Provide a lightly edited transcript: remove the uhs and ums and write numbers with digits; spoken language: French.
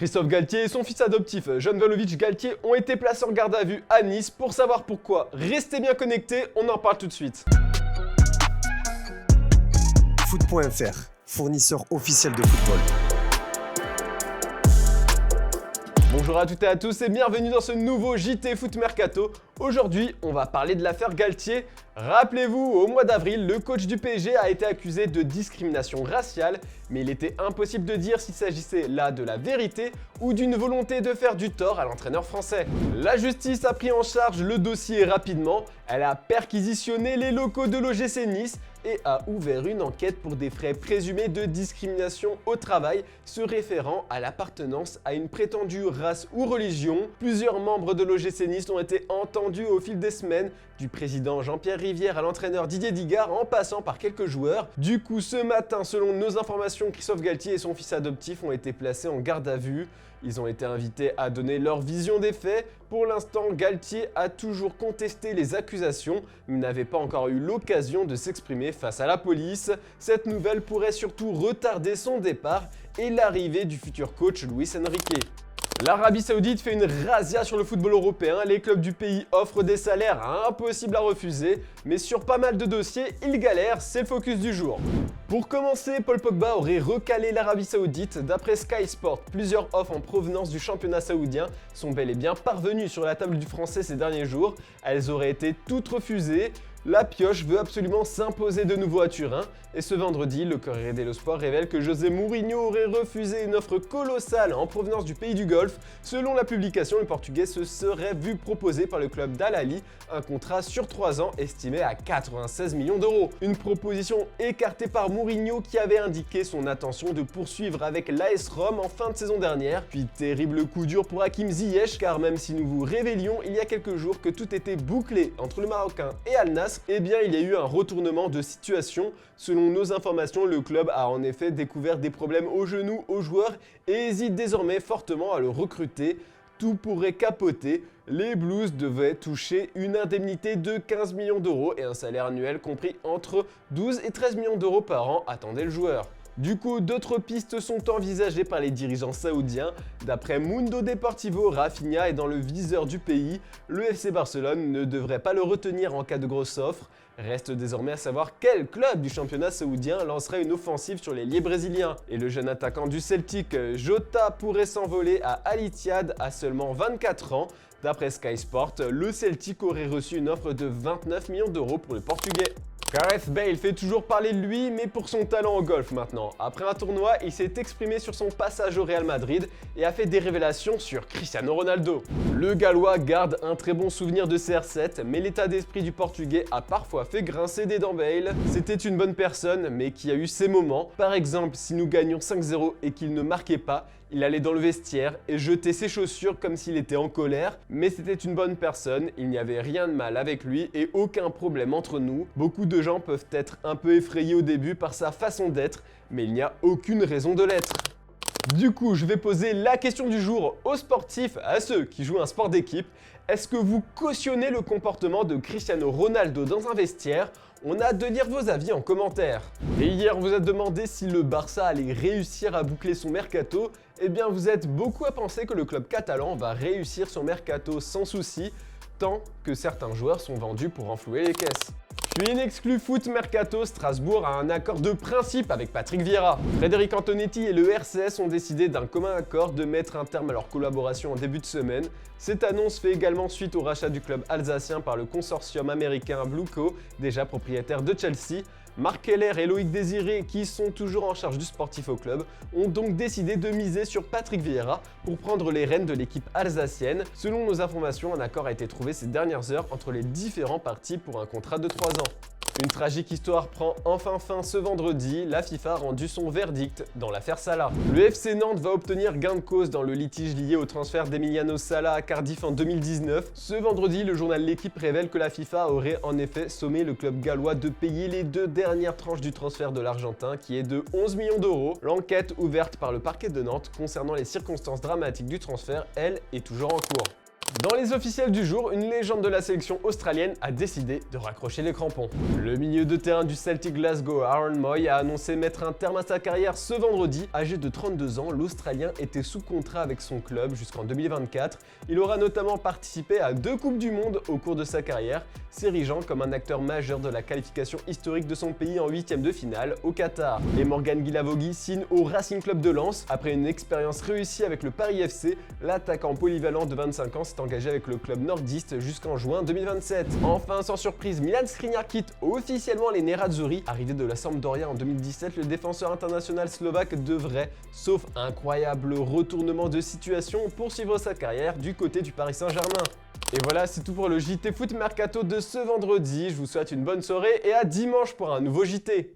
Christophe Galtier et son fils adoptif, Jan Vlahovic Galtier, ont été placés en garde à vue à Nice. Pour savoir pourquoi, restez bien connectés, on en parle tout de suite. Foot.fr, fournisseur officiel de football. Bonjour à toutes et à tous et bienvenue dans ce nouveau JT Foot Mercato. Aujourd'hui, on va parler de l'affaire Galtier. Rappelez-vous, au mois d'avril, le coach du PSG a été accusé de discrimination raciale, mais il était impossible de dire s'il s'agissait là de la vérité ou d'une volonté de faire du tort à l'entraîneur français. La justice a pris en charge le dossier rapidement, elle a perquisitionné les locaux de l'OGC Nice et a ouvert une enquête pour des frais présumés de discrimination au travail se référant à l'appartenance à une prétendue race ou religion. Plusieurs membres de l'OGC Nice ont été entendus au fil des semaines, du président Jean-Pierre Rivière à l'entraîneur Didier Digard en passant par quelques joueurs. Du coup, ce matin, selon nos informations, Christophe Galtier et son fils adoptif ont été placés en garde à vue. Ils ont été invités à donner leur vision des faits. Pour l'instant, Galtier a toujours contesté les accusations, mais n'avait pas encore eu l'occasion de s'exprimer face à la police. Cette nouvelle pourrait surtout retarder son départ et l'arrivée du futur coach Luis Enrique. L'Arabie Saoudite fait une razzia sur le football européen, les clubs du pays offrent des salaires impossibles à refuser, mais sur pas mal de dossiers, ils galèrent, c'est le focus du jour. Pour commencer, Paul Pogba aurait recalé l'Arabie Saoudite. D'après Sky Sport, plusieurs offres en provenance du championnat saoudien sont bel et bien parvenues sur la table du français ces derniers jours. Elles auraient été toutes refusées. La pioche veut absolument s'imposer de nouveau à Turin et ce vendredi, le Corriere dello Sport révèle que José Mourinho aurait refusé une offre colossale en provenance du pays du Golfe. Selon la publication, le Portugais se serait vu proposer par le club d'Al Ahly un contrat sur 3 ans estimé à 96 millions d'euros. Une proposition écartée par Mourinho qui avait indiqué son intention de poursuivre avec l'AS Rome en fin de saison dernière. Puis terrible coup dur pour Hakim Ziyech car même si nous vous révélions il y a quelques jours que tout était bouclé entre le Marocain et Al Nassr, eh bien il y a eu un retournement de situation. Selon nos informations, le club a en effet découvert des problèmes au genou aux joueurs et hésite désormais fortement à le recruter. Tout pourrait capoter. Les Blues devaient toucher une indemnité de 15 millions d'euros et un salaire annuel compris entre 12 et 13 millions d'euros par an attendait le joueur. Du coup, d'autres pistes sont envisagées par les dirigeants saoudiens. D'après Mundo Deportivo, Rafinha est dans le viseur du pays. Le FC Barcelone ne devrait pas le retenir en cas de grosse offre. Reste désormais à savoir quel club du championnat saoudien lancerait une offensive sur l'ailier brésilien. Et le jeune attaquant du Celtic, Jota, pourrait s'envoler à Al Ittihad à seulement 24 ans. D'après Sky Sport, le Celtic aurait reçu une offre de 29 millions d'euros pour le Portugais. Gareth Bale fait toujours parler de lui, mais pour son talent au golf maintenant. Après un tournoi, il s'est exprimé sur son passage au Real Madrid et a fait des révélations sur Cristiano Ronaldo. Le Gallois garde un très bon souvenir de CR7, mais l'état d'esprit du Portugais a parfois fait grincer des dents Bale. C'était une bonne personne, mais qui a eu ses moments. Par exemple, si nous gagnions 5-0 et qu'il ne marquait pas, il allait dans le vestiaire et jetait ses chaussures comme s'il était en colère. Mais c'était une bonne personne, il n'y avait rien de mal avec lui et aucun problème entre nous. Beaucoup de gens peuvent être un peu effrayés au début par sa façon d'être, mais il n'y a aucune raison de l'être. Du coup, je vais poser la question du jour aux sportifs, à ceux qui jouent un sport d'équipe. Est-ce que vous cautionnez le comportement de Cristiano Ronaldo dans un vestiaire ? On a hâte de lire vos avis en commentaire. Et hier, on vous a demandé si le Barça allait réussir à boucler son mercato. Eh bien, vous êtes beaucoup à penser que le club catalan va réussir son mercato sans souci, tant que certains joueurs sont vendus pour renflouer les caisses. Puis une exclue foot mercato, Strasbourg a un accord de principe avec Patrick Vieira. Frédéric Antonetti et le RCS ont décidé d'un commun accord de mettre un terme à leur collaboration en début de semaine. Cette annonce fait également suite au rachat du club alsacien par le consortium américain Blueco, déjà propriétaire de Chelsea. Marc Keller et Loïc Désiré, qui sont toujours en charge du sportif au club, ont donc décidé de miser sur Patrick Vieira pour prendre les rênes de l'équipe alsacienne. Selon nos informations, un accord a été trouvé ces dernières heures entre les différents partis pour un contrat de 3 ans. Une tragique histoire prend enfin fin ce vendredi, la FIFA a rendu son verdict dans l'affaire Salah. Le FC Nantes va obtenir gain de cause dans le litige lié au transfert d'Emiliano Sala à Cardiff en 2019. Ce vendredi, le journal L'Équipe révèle que la FIFA aurait en effet sommé le club gallois de payer les 2 dernières tranches du transfert de l'Argentin qui est de 11 millions d'euros. L'enquête ouverte par le parquet de Nantes concernant les circonstances dramatiques du transfert, elle, est toujours en cours. Dans les officiels du jour, une légende de la sélection australienne a décidé de raccrocher les crampons. Le milieu de terrain du Celtic Glasgow, Aaron Mooy, a annoncé mettre un terme à sa carrière ce vendredi. Âgé de 32 ans, l'Australien était sous contrat avec son club jusqu'en 2024. Il aura notamment participé à 2 Coupes du Monde au cours de sa carrière, s'érigeant comme un acteur majeur de la qualification historique de son pays en 8e de finale au Qatar. Et Morgan Guilavogui signe au Racing Club de Lens. Après une expérience réussie avec le Paris FC, l'attaquant polyvalent de 25 ans s'est engagé avec le club nordiste jusqu'en juin 2027. Enfin, sans surprise, Milan Skriniar quitte officiellement les Nerazzurri. Arrivé de la Sampdoria en 2017, le défenseur international slovaque devrait, sauf incroyable retournement de situation, poursuivre sa carrière du côté du Paris Saint-Germain. Et voilà, c'est tout pour le JT Foot Mercato de ce vendredi. Je vous souhaite une bonne soirée et à dimanche pour un nouveau JT.